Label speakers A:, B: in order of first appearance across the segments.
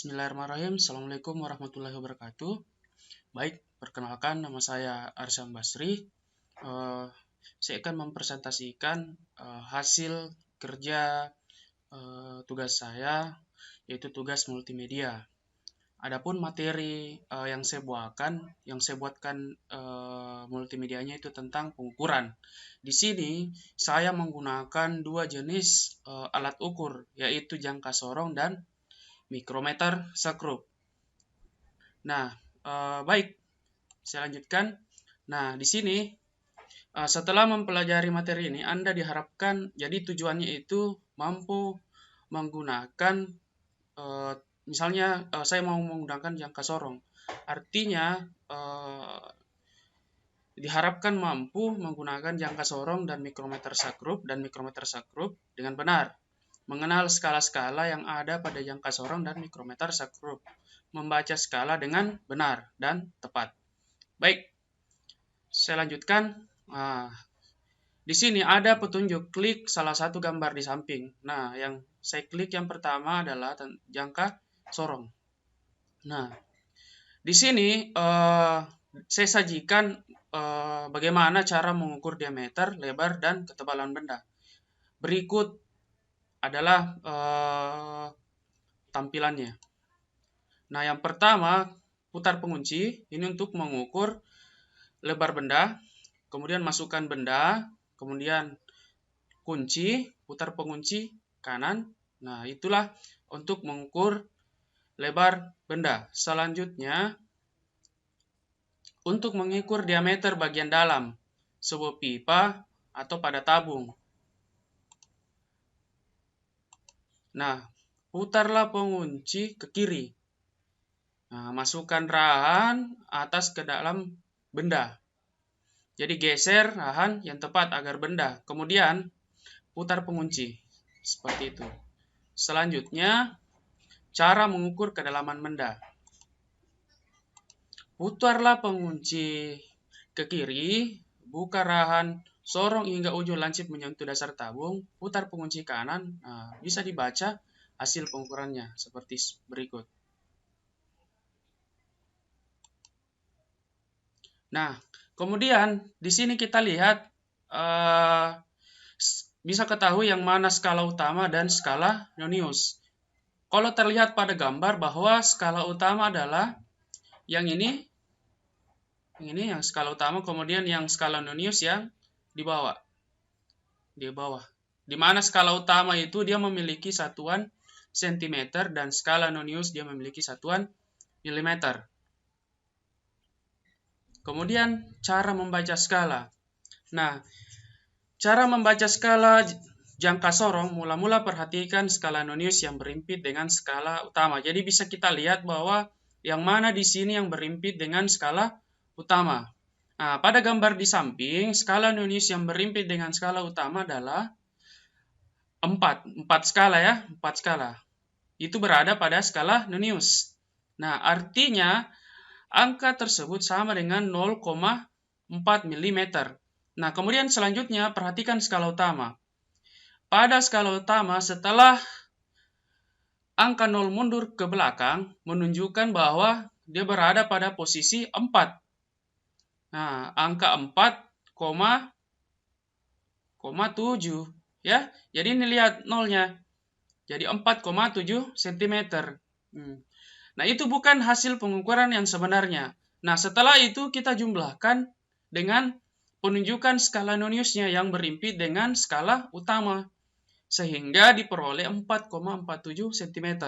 A: Bismillahirrahmanirrahim. Assalamualaikum warahmatullahi wabarakatuh. Baik, perkenalkan nama saya Arsyam Basri. Saya akan mempresentasikan hasil kerja tugas saya, yaitu tugas multimedia. Adapun materi yang saya buatkan multimedianya itu tentang pengukuran. Di sini saya menggunakan dua jenis alat ukur, yaitu jangka sorong dan mikrometer sekrup. Nah, baik, saya lanjutkan. Nah, di sini setelah mempelajari materi ini, Anda diharapkan, jadi tujuannya itu mampu menggunakan, misalnya saya mau menggunakan jangka sorong. Artinya, diharapkan mampu menggunakan jangka sorong dan mikrometer sakrup dengan benar. Mengenal skala-skala yang ada pada jangka sorong dan mikrometer sakrup. Membaca skala dengan benar dan tepat. Baik, saya lanjutkan. Di sini ada petunjuk, klik salah satu gambar di samping. Nah, yang saya klik yang pertama adalah jangka sorong. Nah, di sini saya sajikan bagaimana cara mengukur diameter, lebar, dan ketebalan benda. Berikut adalah tampilannya. Nah, yang pertama, putar pengunci. Ini untuk mengukur lebar benda. Kemudian masukkan benda. Kemudian kunci, putar pengunci kanan. Nah, itulah untuk mengukur lebar benda. Selanjutnya, untuk mengukur diameter bagian dalam sebuah pipa atau pada tabung. Nah, putarlah pengunci ke kiri. Nah, masukkan rahan atas ke dalam benda. Jadi geser rahan yang tepat agar benda. Kemudian putar pengunci. Seperti itu. Selanjutnya, cara mengukur kedalaman benda. Putarlah pengunci ke kiri, buka rahan, sorong hingga ujung lancip menyentuh dasar tabung, putar pengunci kanan. Nah, bisa dibaca hasil pengukurannya seperti berikut. Nah, kemudian di sini kita lihat bisa ketahui yang mana skala utama dan skala Nonius. Kalau terlihat pada gambar bahwa skala utama adalah yang ini yang skala utama, kemudian yang skala Nonius yang di bawah. Di mana skala utama itu dia memiliki satuan cm dan skala Nonius dia memiliki satuan mm. Kemudian cara membaca skala. Nah, cara membaca skala jangka sorong, mula-mula perhatikan skala Nonius yang berimpit dengan skala utama. Jadi bisa kita lihat bahwa yang mana di sini yang berimpit dengan skala utama. Nah, pada gambar di samping, skala Nonius yang berimpit dengan skala utama adalah 4 skala ya, 4 skala. Itu berada pada skala Nonius. Nah, artinya angka tersebut sama dengan 0,4 mm. Nah, kemudian selanjutnya perhatikan skala utama. Pada skala utama, setelah angka 0 mundur ke belakang, menunjukkan bahwa dia berada pada posisi 4. Nah, angka 4,7. Ya, jadi ini lihat nolnya. Jadi 4,7 cm. Nah, itu bukan hasil pengukuran yang sebenarnya. Nah, setelah itu kita jumlahkan dengan penunjukan skala Noniusnya yang berimpit dengan skala utama. Sehingga diperoleh 4,47 cm.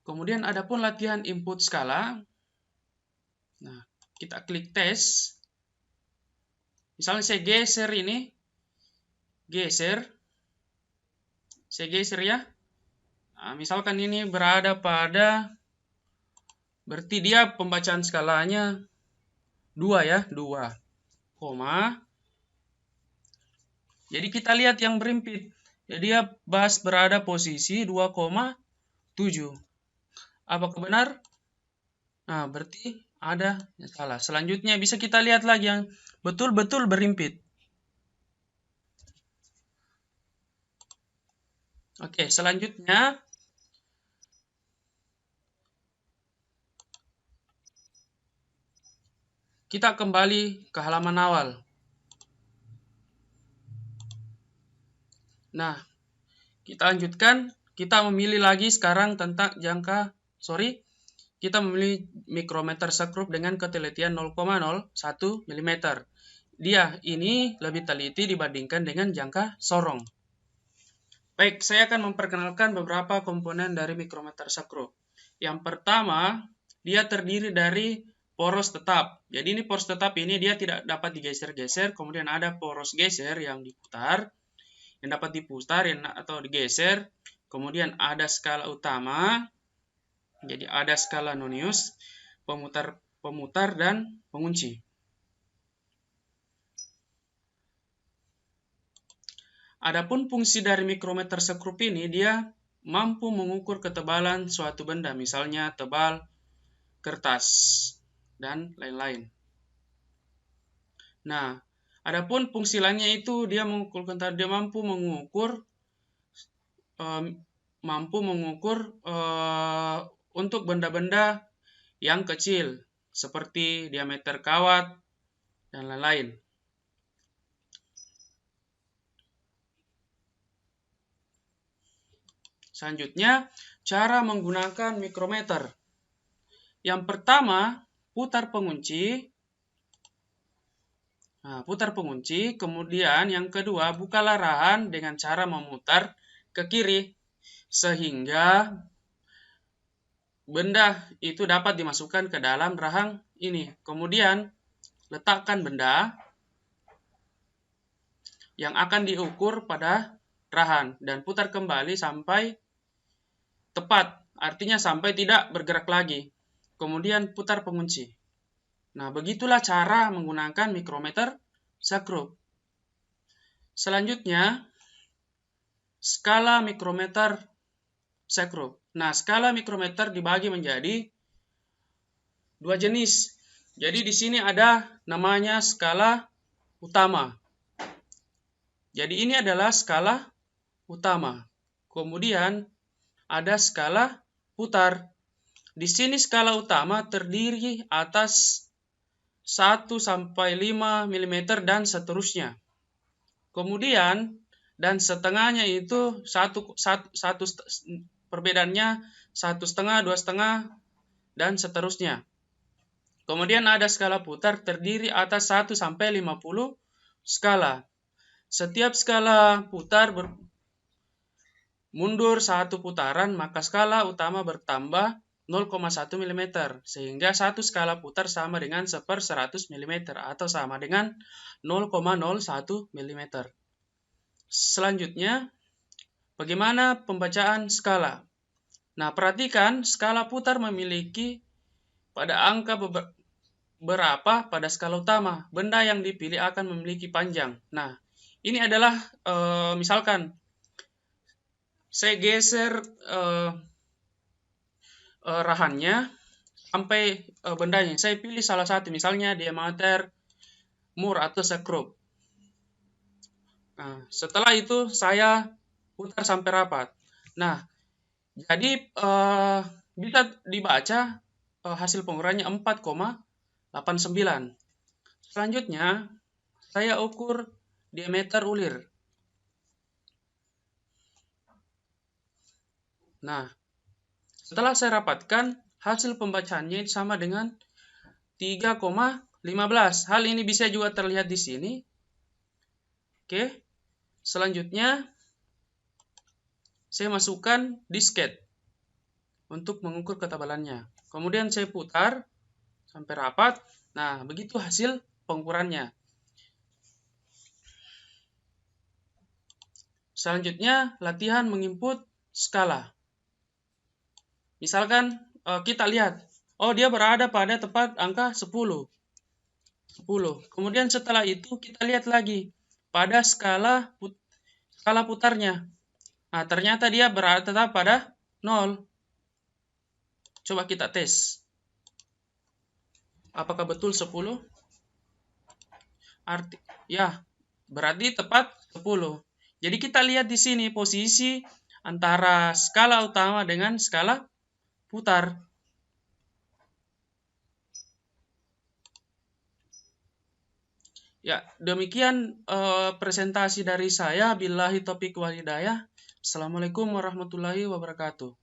A: Kemudian ada pun latihan input skala. Nah, kita klik tes. Misalnya saya geser ini. Saya geser ya. Nah, misalkan ini berada pada, berarti dia pembacaan skalanya 2 ya, 2, jadi kita lihat yang berimpit. Jadi dia berada posisi 2,7. Apakah benar? Nah, berarti ada yang salah. Selanjutnya bisa kita lihat lagi yang betul-betul berimpit. Oke, selanjutnya kita kembali ke halaman awal. Nah, kita lanjutkan. Kita memilih lagi sekarang tentang kita memilih mikrometer sekrup dengan ketelitian 0,01 mm. Dia ini lebih teliti dibandingkan dengan jangka sorong. Baik, saya akan memperkenalkan beberapa komponen dari mikrometer sekrup. Yang pertama, dia terdiri dari poros tetap. Jadi ini poros tetap ini dia tidak dapat digeser-geser, kemudian ada poros geser yang diputar, yang dapat diputar atau digeser. Kemudian ada skala utama, jadi ada skala nonius, pemutar dan pengunci. Adapun fungsi dari mikrometer sekrup ini, dia mampu mengukur ketebalan suatu benda, misalnya tebal kertas dan lain-lain. Nah, adapun fungsi lainnya itu dia mampu mengukur untuk benda-benda yang kecil seperti diameter kawat dan lain-lain. Selanjutnya, cara menggunakan mikrometer. Yang pertama, putar pengunci. Nah, putar pengunci. Kemudian yang kedua, buka larahan dengan cara memutar ke kiri sehingga benda itu dapat dimasukkan ke dalam rahang ini. Kemudian letakkan benda yang akan diukur pada rahan dan putar kembali sampai tepat, artinya sampai tidak bergerak lagi. Kemudian putar pengunci. Nah, begitulah cara menggunakan mikrometer sekrup. Selanjutnya, skala mikrometer sekrup. Nah, skala mikrometer dibagi menjadi dua jenis. Jadi di sini ada namanya skala utama. Jadi ini adalah skala utama. Kemudian ada skala putar. Di sini skala utama terdiri atas 1 sampai 5 mm dan seterusnya. Kemudian dan setengahnya itu perbedaannya 1,5, 2,5 dan seterusnya. Kemudian ada skala putar terdiri atas 1 sampai 50 skala. Setiap skala putar mundur satu putaran, maka skala utama bertambah 0,1 mm, sehingga satu skala putar sama dengan 1/100 mm atau sama dengan 0,01 mm. Selanjutnya, bagaimana pembacaan skala? Nah, perhatikan skala putar memiliki pada angka berapa pada skala utama. Benda yang dipilih akan memiliki panjang. Nah, ini adalah misalkan saya geser rahannya sampai bendanya. Saya pilih salah satu, misalnya diameter mur atau sekrup. Nah, setelah itu saya putar sampai rapat. Nah, jadi bisa dibaca hasil pengukurannya 4,89. Selanjutnya, saya ukur diameter ulir. Nah, setelah saya rapatkan, hasil pembacaannya sama dengan 3,15. Hal ini bisa juga terlihat di sini. Oke. Selanjutnya, saya masukkan disket untuk mengukur ketebalannya. Kemudian saya putar sampai rapat. Nah, begitu hasil pengukurannya. Selanjutnya, latihan menginput skala. Misalkan kita lihat, dia berada pada tepat angka 10. Kemudian setelah itu kita lihat lagi pada skala putarnya. Nah, ternyata dia berada tetap pada 0. Coba kita tes. Apakah betul 10? Berarti tepat 10. Jadi kita lihat di sini posisi antara skala utama dengan skala putar. Ya, demikian presentasi dari saya. Billahi taufiq wal hidayah. Assalamualaikum warahmatullahi wabarakatuh.